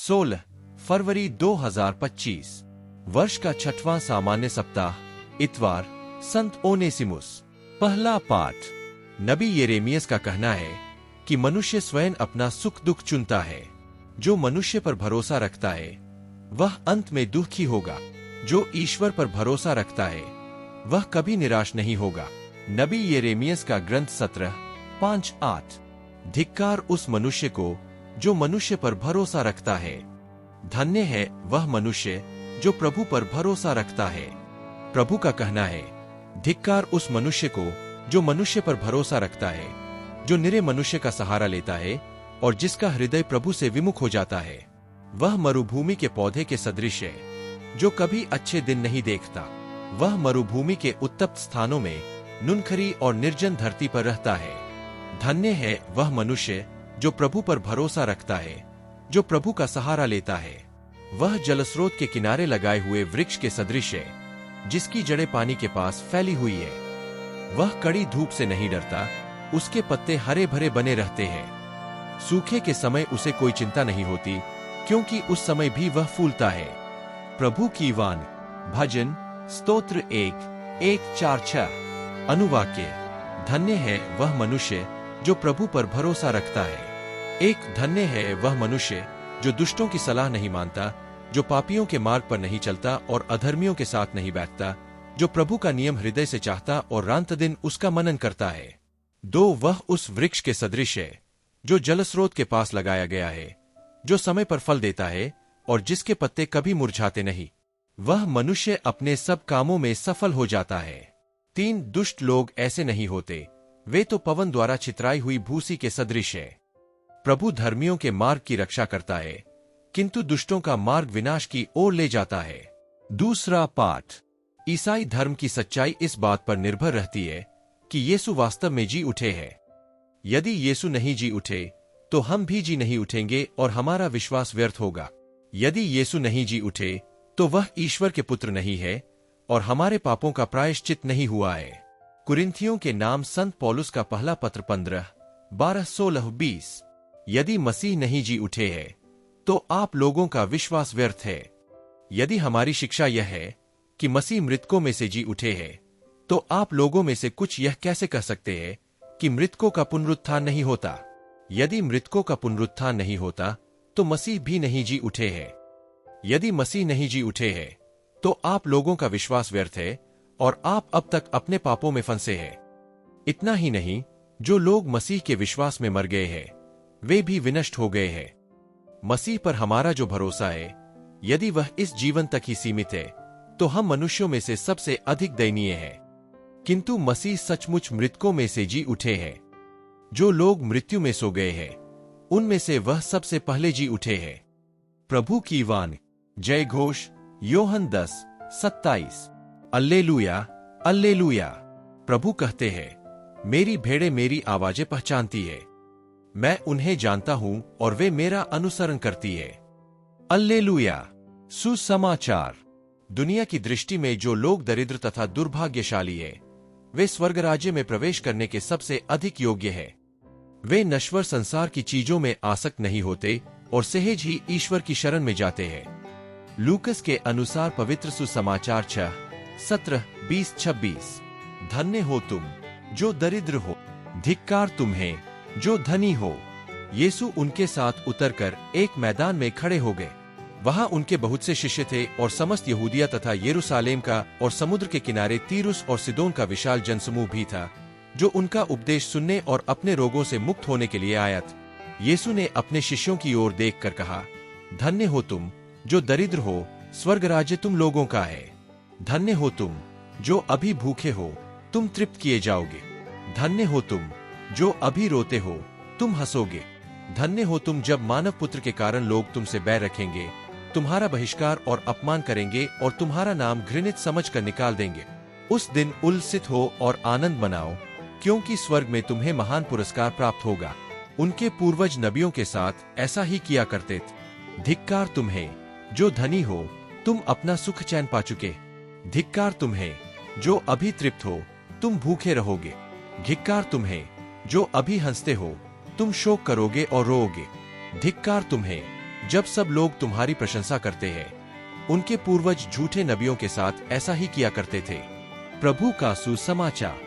16 फरवरी 2025 वर्ष का 6वां सामान्य सप्ताह, इतवार, संत ओनेसिमुस। पहला पाठ। नबी यिर्मयाह का कहना है कि मनुष्य स्वयं अपना सुख दुख चुनता है। जो मनुष्य पर भरोसा रखता है वह अंत में दुखी होगा। जो ईश्वर पर भरोसा रखता है वह कभी निराश नहीं होगा। नबी यिर्मयाह का ग्रंथ 17:5-8। धिक्कार उस मनुष्य को जो मनुष्य पर भरोसा रखता है। धन्य है वह मनुष्य जो प्रभु पर भरोसा रखता है। प्रभु का कहना है, धिक्कार उस मनुष्य को जो मनुष्य पर भरोसा रखता है, जो निरे मनुष्य का सहारा लेता है और जिसका हृदय प्रभु से विमुख हो जाता है। वह मरुभूमि के पौधे के सदृश है जो कभी अच्छे दिन नहीं देखता। वह मरुभूमि के उत्तप्त स्थानों में नुनखरी और निर्जन धरती पर रहता है। धन्य है वह मनुष्य जो प्रभु पर भरोसा रखता है, जो प्रभु का सहारा लेता है। वह जलस्रोत के किनारे लगाए हुए वृक्ष के सदृश है, जिसकी जड़ें पानी के पास फैली हुई है। वह कड़ी धूप से नहीं डरता, उसके पत्ते हरे भरे बने रहते हैं। सूखे के समय उसे कोई चिंता नहीं होती, क्योंकि उस समय भी वह फूलता है। प्रभु की वाणी। भजन स्तोत्र 1:1-4-6। अनुवाक्य। धन्य है वह मनुष्य जो प्रभु पर भरोसा रखता है। धन्य है वह मनुष्य जो दुष्टों की सलाह नहीं मानता, जो पापियों के मार्ग पर नहीं चलता और अधर्मियों के साथ नहीं बैठता, जो प्रभु का नियम हृदय से चाहता और रात दिन उसका मनन करता है। वह उस वृक्ष के सदृश है जो जलस्रोत के पास लगाया गया है, जो समय पर फल देता है और जिसके पत्ते कभी मुरझाते नहीं। वह मनुष्य अपने सब कामों में सफल हो जाता है। दुष्ट लोग ऐसे नहीं होते, वे तो पवन द्वारा छितराई हुई भूसी के सदृश है। प्रभु धर्मियों के मार्ग की रक्षा करता है, किंतु दुष्टों का मार्ग विनाश की ओर ले जाता है। दूसरा पाठ। ईसाई धर्म की सच्चाई इस बात पर निर्भर रहती है कि यीशु वास्तव में जी उठे हैं। यदि यीशु नहीं जी उठे तो हम भी जी नहीं उठेंगे और हमारा विश्वास व्यर्थ होगा। यदि यीशु नहीं जी उठे तो वह ईश्वर के पुत्र नहीं है और हमारे पापों का प्रायश्चित नहीं हुआ है। कुरिन्थियों के नाम संत पौलुस का पहला पत्र 15:12-16-20। यदि मसीह नहीं जी उठे हैं तो आप लोगों का विश्वास व्यर्थ है। यदि हमारी शिक्षा यह है कि मसीह मृतकों में से जी उठे हैं, तो आप लोगों में से कुछ यह कैसे कह सकते हैं कि मृतकों का पुनरुत्थान नहीं होता? यदि मृतकों का पुनरुत्थान नहीं होता तो मसीह भी नहीं जी उठे हैं। यदि मसीह नहीं जी उठे हैं तो आप लोगों का विश्वास व्यर्थ है और आप अब तक अपने पापों में फंसे हैं। इतना ही नहीं, जो लोग मसीह के विश्वास में मर गए हैं वे भी विनष्ट हो गए हैं। मसीह पर हमारा जो भरोसा है, यदि वह इस जीवन तक ही सीमित है तो हम मनुष्यों में से सबसे अधिक दयनीय हैं। किंतु मसीह सचमुच मृतकों में से जी उठे हैं। जो लोग मृत्यु में सो गए हैं उनमें से वह सबसे पहले जी उठे हैं। प्रभु की वाणी। जय घोष। योहन 10:27। अल्लेलुया, अल्लेलुया। प्रभु कहते हैं, मेरी भेड़ें मेरी आवाजें पहचानती है, मैं उन्हें जानता हूं और वे मेरा अनुसरण करती है। अल्लेलुया। सुसमाचार। दुनिया की दृष्टि में जो लोग दरिद्र तथा दुर्भाग्यशाली है, वे स्वर्ग राज्य में प्रवेश करने के सबसे अधिक योग्य है। वे नश्वर संसार की चीजों में आसक्त नहीं होते और सहज ही ईश्वर की शरण में जाते हैं। लूकस के अनुसार पवित्र सुसमाचार 6:17-20-26। धन्य हो तुम जो दरिद्र हो, धिक्कार तुम्हें जो धनी हो। यीशु उनके साथ उतरकर एक मैदान में खड़े हो गए। वहां उनके बहुत से शिष्य थे और समस्त यहूदिया तथा यरूशलेम का और समुद्र के किनारे तीरुस और सिदोन का विशाल जनसमूह भी था, जो उनका उपदेश सुनने और अपने रोगों से मुक्त होने के लिए आया था। यीशु ने अपने शिष्यों की ओर देखकर कहा, धन्य हो तुम जो दरिद्र हो, स्वर्ग राज्य तुम लोगों का है। धन्य हो तुम जो अभी भूखे हो, तुम तृप्त किए जाओगे। धन्य हो तुम जो अभी रोते हो, तुम हंसोगे। धन्य हो तुम जब मानव पुत्र के कारण लोग तुमसे बैर रखेंगे, तुम्हारा बहिष्कार और अपमान करेंगे और तुम्हारा नाम घृणित समझकर निकाल देंगे। उस दिन उल्लसित हो और आनंद मनाओ, क्योंकि स्वर्ग में तुम्हें महान पुरस्कार प्राप्त होगा। उनके पूर्वज नबियों के साथ ऐसा ही किया करते थे। धिक्कार तुम्हें जो धनी हो, तुम अपना सुख चैन पा चुके। धिक्कार तुम्हें जो अभी तृप्त हो, तुम भूखे रहोगे। धिक्कार तुम्हें जो अभी हंसते हो, तुम शोक करोगे और रोओगे। धिक्कार तुम्हें जब सब लोग तुम्हारी प्रशंसा करते हैं। उनके पूर्वज झूठे नबियों के साथ ऐसा ही किया करते थे। प्रभु का सुसमाचार।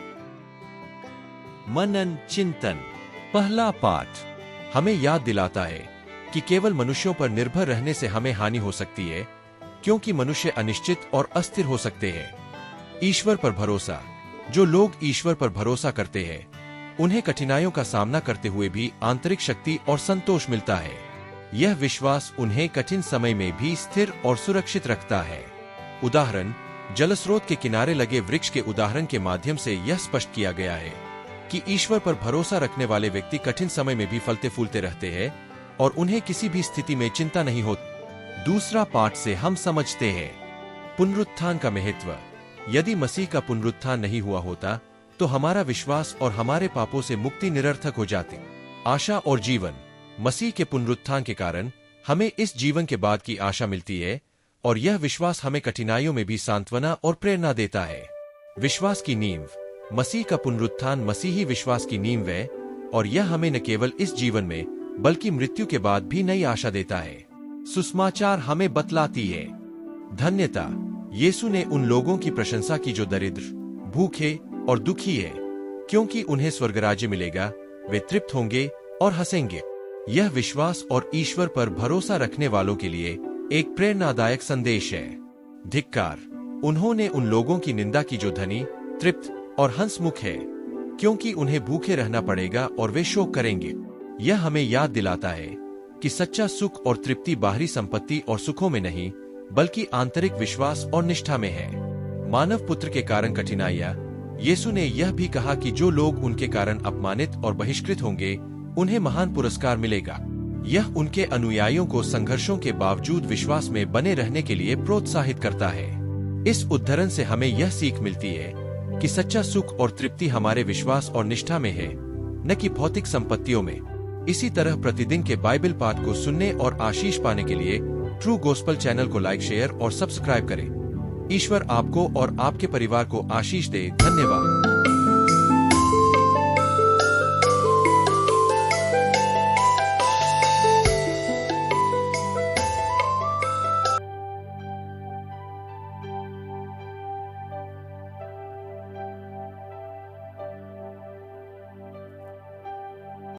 मनन चिंतन। पहला पाठ हमें याद दिलाता है कि केवल मनुष्यों पर निर्भर रहने से हमें हानि हो सकती है, क्योंकि मनुष्य अनिश्चित और अस्थिर हो सकते हैं। ईश्वर पर भरोसा। जो लोग ईश्वर पर भरोसा करते हैं, उन्हें कठिनाइयों का सामना करते हुए भी आंतरिक शक्ति और संतोष मिलता है। यह विश्वास उन्हें कठिन समय में भी स्थिर और सुरक्षित रखता है। उदाहरण, जलस्रोत के किनारे लगे वृक्ष के उदाहरण के माध्यम से यह स्पष्ट किया गया है कि ईश्वर पर भरोसा रखने वाले व्यक्ति कठिन समय में भी फलते फूलते रहते हैं और उन्हें किसी भी स्थिति में चिंता नहीं होती। दूसरा पाठ से हम समझते हैं पुनरुत्थान का महत्व। यदि मसीह का पुनरुत्थान नहीं हुआ होता तो हमारा विश्वास और हमारे पापों से मुक्ति निरर्थक हो जाती। आशा और जीवन। मसीह के पुनरुत्थान के कारण हमें इस जीवन के बाद की आशा मिलती है और यह विश्वास हमें कठिनाइयों में भी सांत्वना और प्रेरणा देता है। विश्वास की नींव। मसीह का पुनरुत्थान मसीही विश्वास की नींव है और यह हमें न केवल इस जीवन में बल्कि मृत्यु के बाद भी नई आशा देता है। सुसमाचार हमें बतलाती है धन्यता। यीशु ने उन लोगों की प्रशंसा की जो दरिद्र, भूखे और दुखी है, क्योंकि उन्हें स्वर्गराज्य मिलेगा। वे तृप्त होंगे और हंसेंगे। यह विश्वास और ईश्वर पर भरोसा रखने वालों के लिए एक प्रेरणादायक संदेश है। धिक्कार। उन्होंने उन लोगों की निंदा की जो धनी, तृप्त और हंसमुख है, क्योंकि उन्हें भूखे रहना पड़ेगा और वे शोक करेंगे। यह हमें याद दिलाता है कि सच्चा सुख और तृप्ति बाहरी संपत्ति और सुखों में नहीं, बल्कि आंतरिक विश्वास और निष्ठा में है। मानव पुत्र के कारण कठिनाइयां। यीशु ने यह भी कहा कि जो लोग उनके कारण अपमानित और बहिष्कृत होंगे, उन्हें महान पुरस्कार मिलेगा। यह उनके अनुयायियों को संघर्षों के बावजूद विश्वास में बने रहने के लिए प्रोत्साहित करता है। इस उद्धरण से हमें यह सीख मिलती है कि सच्चा सुख और तृप्ति हमारे विश्वास और निष्ठा में है, न कि भौतिक संपत्तियों में। इसी तरह प्रतिदिन के बाइबल पाठ को सुनने और आशीष पाने के लिए ट्रू गॉस्पेल चैनल को लाइक, शेयर और सब्सक्राइब करें। ईश्वर आपको और आपके परिवार को आशीष दे। धन्यवाद।